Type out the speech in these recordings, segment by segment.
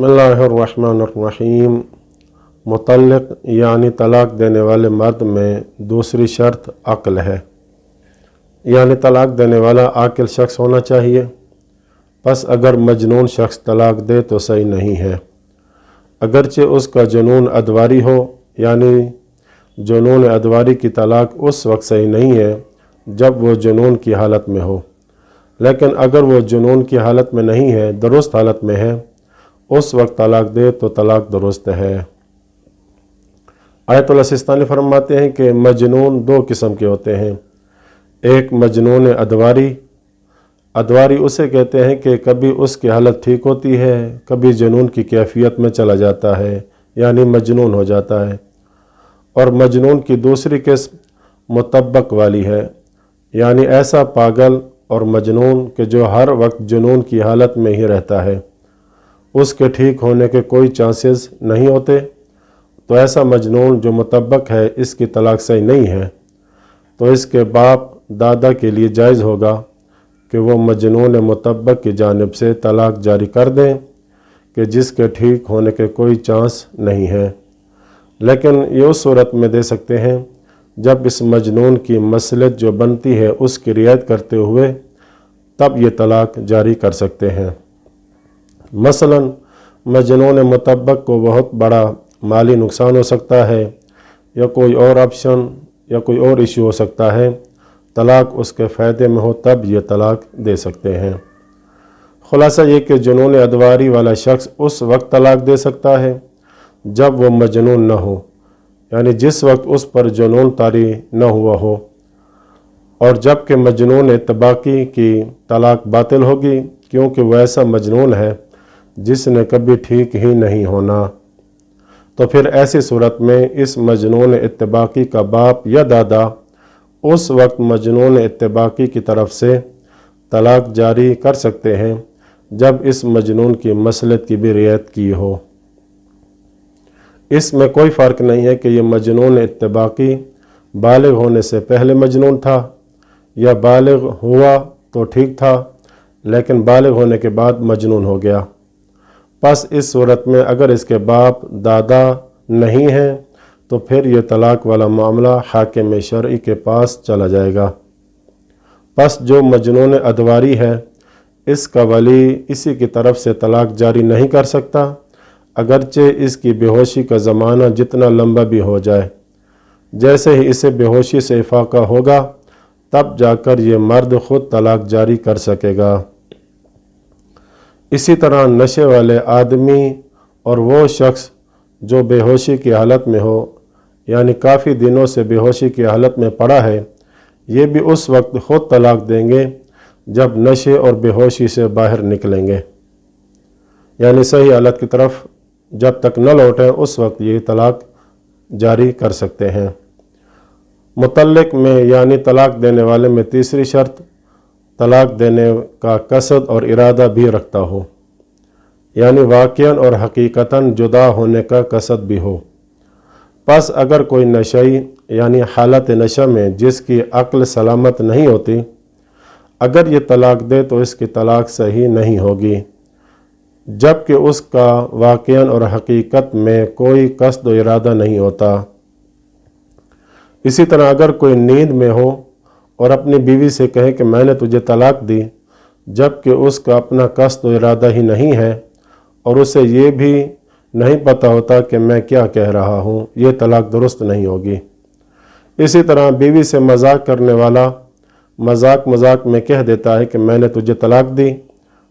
बिस्मिल्लाहिर्रहमानिर्रहीम। मुतल्लिक़ यानी तलाक़ देने वाले मर्द में दूसरी शर्त अक्ल है, यानी तलाक़ देने वाला आकिल शख्स होना चाहिए। बस अगर मजनून शख्स तलाक़ दे तो सही नहीं है, अगरचे उसका जुनून अदवारी हो, यानी जुनून अदवारी की तलाक़ उस वक्त सही नहीं है जब वो जुनून की हालत में हो। लेकिन अगर वो जुनून की हालत में नहीं है, दुरुस्त हालत में है, उस वक्त तलाक़ दे तो तलाक़ दुरुस्त है। आयतुल्लाह सिस्तानी फरमाते हैं कि मजनून दो किस्म के होते हैं। एक मजनून अदवारी उसे कहते हैं कि कभी उसकी हालत ठीक होती है, कभी जुनून की कैफियत में चला जाता है, यानी मजनून हो जाता है। और मजनून की दूसरी किस्म मुतब्बक वाली है, यानी ऐसा पागल और मजनून कि जो हर वक्त जुनून की हालत में ही रहता है, उसके ठीक होने के कोई चांसेस नहीं होते। तो ऐसा मजनून जो मुतब्बक है, इसकी तलाक़ सही नहीं है, तो इसके बाप दादा के लिए जायज़ होगा कि वो मजनून मुतब्बक की जानिब से तलाक़ जारी कर दें कि जिसके ठीक होने के कोई चांस नहीं है। लेकिन ये उस सूरत में दे सकते हैं जब इस मजनून की मसलहत जो बनती है उसकी रियायत करते हुए तब ये तलाक़ जारी कर सकते हैं। मसलन मजनून मुतब्बक को बहुत बड़ा माली नुकसान हो सकता है, या कोई और ऑप्शन या कोई और इशू हो सकता है, तलाक़ उसके फ़ायदे में हो तब ये तलाक़ दे सकते हैं। ख़ुलासा ये कि जुनून अदवारी वाला शख्स उस वक्त तलाक़ दे सकता है जब वो मजनून न हो, यानी जिस वक्त उस पर जुनून तारी न हुआ हो, और जबकि मजनून इत्तबाकी की तलाक़ बातिल होगी, क्योंकि वह ऐसा मजनून है जिसने कभी ठीक ही नहीं होना। तो फिर ऐसी सूरत में इस मजनून इत्तबाकी का बाप या दादा उस वक्त मजनून इत्तबाकी की तरफ से तलाक़ जारी कर सकते हैं जब इस मजनून की मसलहत की भी रियायत की हो। इसमें कोई फ़र्क नहीं है कि ये मजनून इत्तबाकी बालिग होने से पहले मजनून था या बालिग हुआ तो ठीक था लेकिन बालिग होने के बाद मजनून हो गया। बस इस सूरत में अगर इसके बाप दादा नहीं हैं तो फिर ये तलाक़ वाला मामला हाकिम शरई के पास चला जाएगा। बस जो मजनून अदवारी है, इसका वली इसी की तरफ से तलाक़ जारी नहीं कर सकता, अगरचे इसकी बेहोशी का ज़माना जितना लंबा भी हो जाए। जैसे ही इसे बेहोशी से इफाक़ा होगा तब जाकर ये मर्द ख़ुद तलाक़ जारी कर सकेगा। इसी तरह नशे वाले आदमी और वो शख्स जो बेहोशी की हालत में हो, यानी काफ़ी दिनों से बेहोशी की हालत में पड़ा है, ये भी उस वक्त ख़ुद तलाक़ देंगे जब नशे और बेहोशी से बाहर निकलेंगे, यानी सही हालत की तरफ जब तक न लौटें उस वक्त ये तलाक़ जारी कर सकते हैं। मुतल्लिक़ में यानी तलाक़ देने वाले में तीसरी शर्त तलाक़ देने का कसद और इरादा भी रखता हो, यानी वाक़ियन और हकीकतन जुदा होने का कसद भी हो। बस अगर कोई नशई यानी हालत नशा में जिसकी अक्ल सलामत नहीं होती, अगर ये तलाक़ दे तो इसकी तलाक़ सही नहीं होगी, जबकि उसका वाक़ियन और हकीकत में कोई कसद और इरादा नहीं होता। इसी तरह अगर कोई नींद में हो और अपनी बीवी से कहे कि मैंने तुझे तलाक़ दी, जबकि उसका अपना कसद और इरादा ही नहीं है और उसे ये भी नहीं पता होता कि मैं क्या कह रहा हूँ, ये तलाक़ दुरुस्त नहीं होगी। इसी तरह बीवी से मजाक करने वाला मजाक में कह देता है कि मैंने तुझे तलाक़ दी,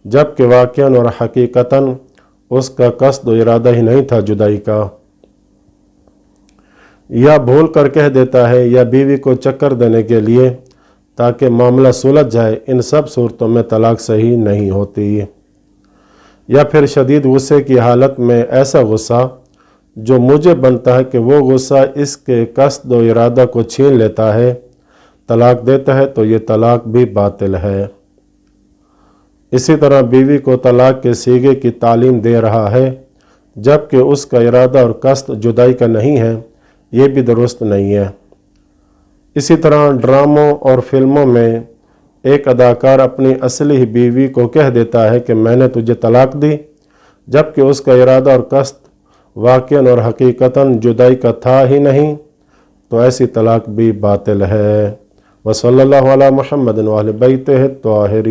जबकि वाक़ियन और हकीकतन उसका कसद और इरादा ही नहीं था जुदाई का। या भूल कर कह देता है, या बीवी को चक्कर देने के लिए ताकि मामला सुलझ जाए, इन सब सूरतों में तलाक़ सही नहीं होती। या फिर शदीद गुस्से की हालत में ऐसा गुस्सा जो मुझे बनता है कि वो गुस्सा इसके कसद और इरादा को छीन लेता है, तलाक़ देता है तो ये तलाक़ भी बातिल है। इसी तरह बीवी को तलाक़ के सीगे की तालीम दे रहा है जबकि उसका इरादा और कसद जुदाई का नहीं है, ये भी दुरुस्त नहीं है। इसी तरह ड्रामों और फिल्मों में एक अदाकार अपनी असली बीवी को कह देता है कि मैंने तुझे तलाक़ दी, जबकि उसका इरादा और कस्त वाक़ियन और हकीकतन जुदाई का था ही नहीं, तो ऐसी तलाक भी बातिल है। वसल्लल्लाहु अला मुहम्मद व अहले बैतिहि त्वाहिरीन।